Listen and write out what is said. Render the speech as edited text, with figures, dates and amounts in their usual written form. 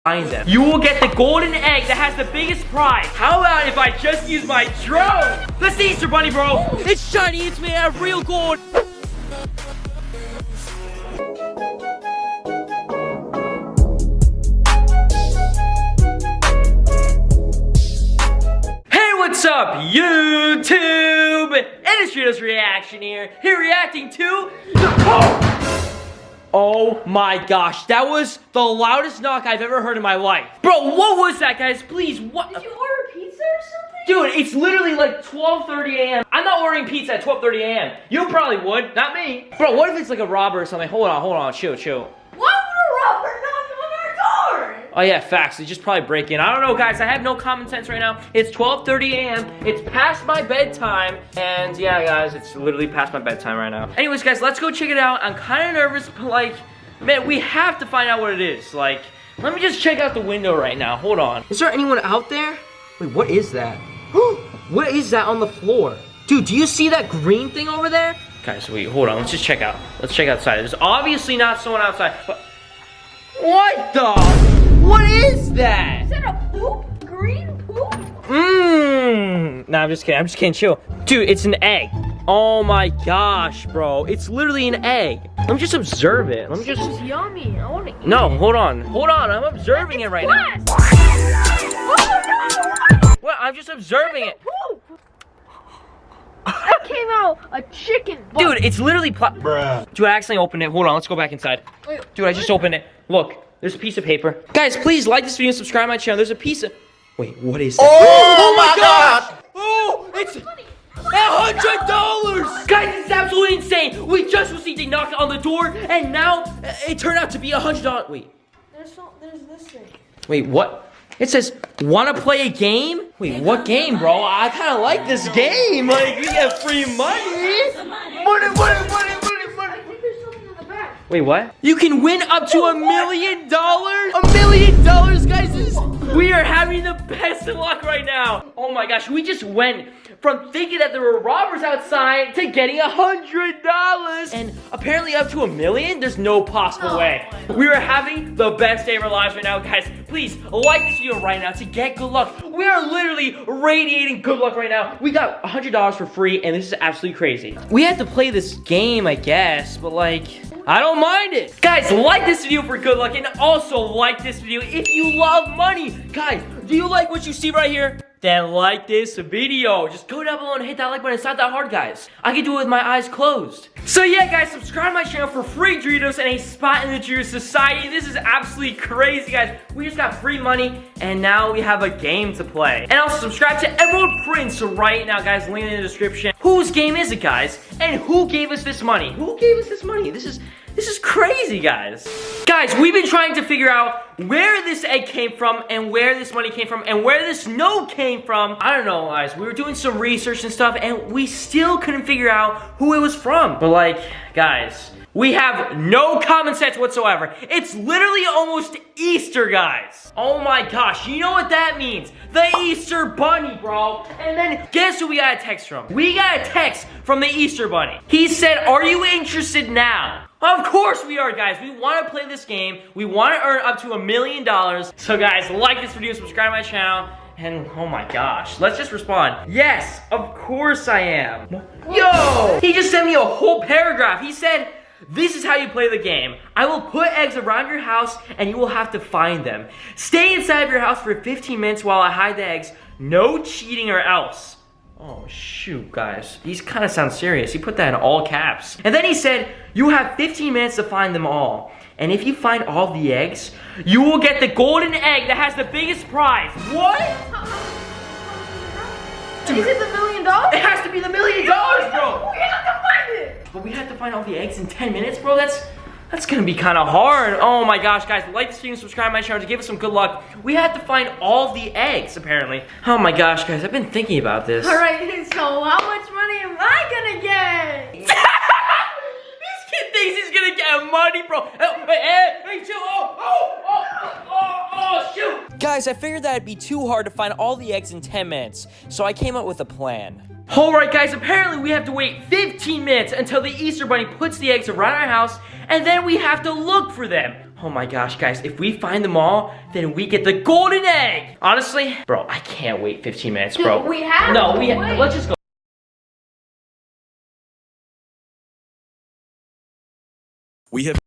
find them. You will get the golden egg that has the biggest prize. How about if I just use my drone? That's the Easter Bunny, bro. It's shiny. It's made out of real gold. What's up, YouTube? Illustrator's reaction here reacting to Oh my gosh, that was the loudest knock I've ever heard in my life. Bro, what was that, guys? Please, what? Did you order pizza or something? Dude, it's literally like 12:30 a.m. I'm not ordering pizza at 12:30 a.m. You probably would, not me. Bro, what if it's like a robber or something? Hold on, chill. Why would a robber knock on our door? Oh yeah, facts. They just probably break in. I don't know, guys. I have no common sense right now. It's 12:30 a.m. It's past my bedtime. And yeah, guys, it's literally past my bedtime right now. Anyways, guys, let's go check it out. I'm kind of nervous, but like, man, we have to find out what it is. Like, let me just check out the window right now. Hold on. Is there anyone out there? Wait, what is that? What is that on the floor? Dude, do you see that green thing over there? Guys, wait, hold on. Let's just check out. Let's check outside. There's obviously not someone outside. But what the? What is that? Is that a poop? Green poop? Nah, I'm just kidding, chill. Dude, it's an egg. Oh my gosh, bro. It's literally an egg. Let me just observe it. This is yummy. I want to eat No, it. hold on. I'm observing it right now. Oh no! What? I'm just observing it. Poop! That came out a chicken butt. Dude, it's literally Bruh. Dude, I accidentally opened it. Hold on, let's go back inside. Wait, Dude, I just opened it. Look, there's a piece of paper. Guys, please like this video and subscribe to my channel. There's a piece of... Wait, what is that? Oh my gosh! Oh, it's $100! Guys, this is absolutely insane. We just received a knock on the door, and now it turned out to be $100. Wait. There's this thing. Wait, what? It says, wanna play a game? Wait, what game, bro? I kinda like this game. Like, we get free money. Money. I think there's something in the back. Wait, what? You can win up to $1 million? $1 million, guys. We are having the best of luck right now. Oh my gosh, we just went from thinking that there were robbers outside to getting $100. And apparently up to $1 million, there's no possible way. We are having the best day of our lives right now, guys. Please like this video right now to get good luck. We are literally radiating good luck right now. We got $100 for free, and this is absolutely crazy. We had to play this game, I guess, but like, I don't mind it. Guys, like this video for good luck, and also like this video if you love money. Guys, do you like what you see right here? Then like this video. Just go down below and hit that like button. It's not that hard, guys. I can do it with my eyes closed. So yeah, guys, subscribe to my channel for free Doritos and a spot in the Dorito Society. This is absolutely crazy, guys. We just got free money, and now we have a game to play. And also subscribe to Emerald Prince right now, guys. Link in the description. Whose game is it, guys? And who gave us this money? Who gave us this money? This is crazy, guys. Guys, we've been trying to figure out where this egg came from and where this money came from and where this note came from. I don't know, guys. We were doing some research and stuff, and we still couldn't figure out who it was from. But like, guys, we have no common sense whatsoever. It's literally almost Easter, guys. Oh my gosh, you know what that means? The Easter Bunny, bro. And then guess who we got a text from? We got a text from the Easter Bunny. He said, are you interested now? Of course we are, guys. We want to play this game. We want to earn up to $1 million. So guys, like this video, subscribe to my channel. And oh my gosh, let's just respond. Yes, of course I am. Yo, he just sent me a whole paragraph. He said, this is how you play the game. I will put eggs around your house and you will have to find them. Stay inside of your house for 15 minutes while I hide the eggs. No cheating or else. Oh shoot, guys. These kind of sound serious. He put that in all caps. And then he said, you have 15 minutes to find them all. And if you find all the eggs, you will get the golden egg that has the biggest prize. What? Is it the $1 million? It has to be the $1 million, bro. We have to find it. But we have to find all the eggs in 10 minutes, bro. That's gonna be kind of hard. Oh my gosh, guys, like this video and subscribe to my channel to give us some good luck. We have to find all the eggs, apparently. Oh my gosh, guys, I've been thinking about this. All right, so how much money am I gonna get? This kid thinks he's gonna get money, bro. Hey, chill. Oh, shoot. Guys, I figured that it'd be too hard to find all the eggs in 10 minutes, so I came up with a plan. Alright guys, apparently we have to wait 15 minutes until the Easter Bunny puts the eggs around our house, and then we have to look for them. Oh my gosh, guys, if we find them all, then we get the golden egg. Honestly, bro, I can't wait 15 minutes, bro. Dude, we have No, to wait. let's just go. We have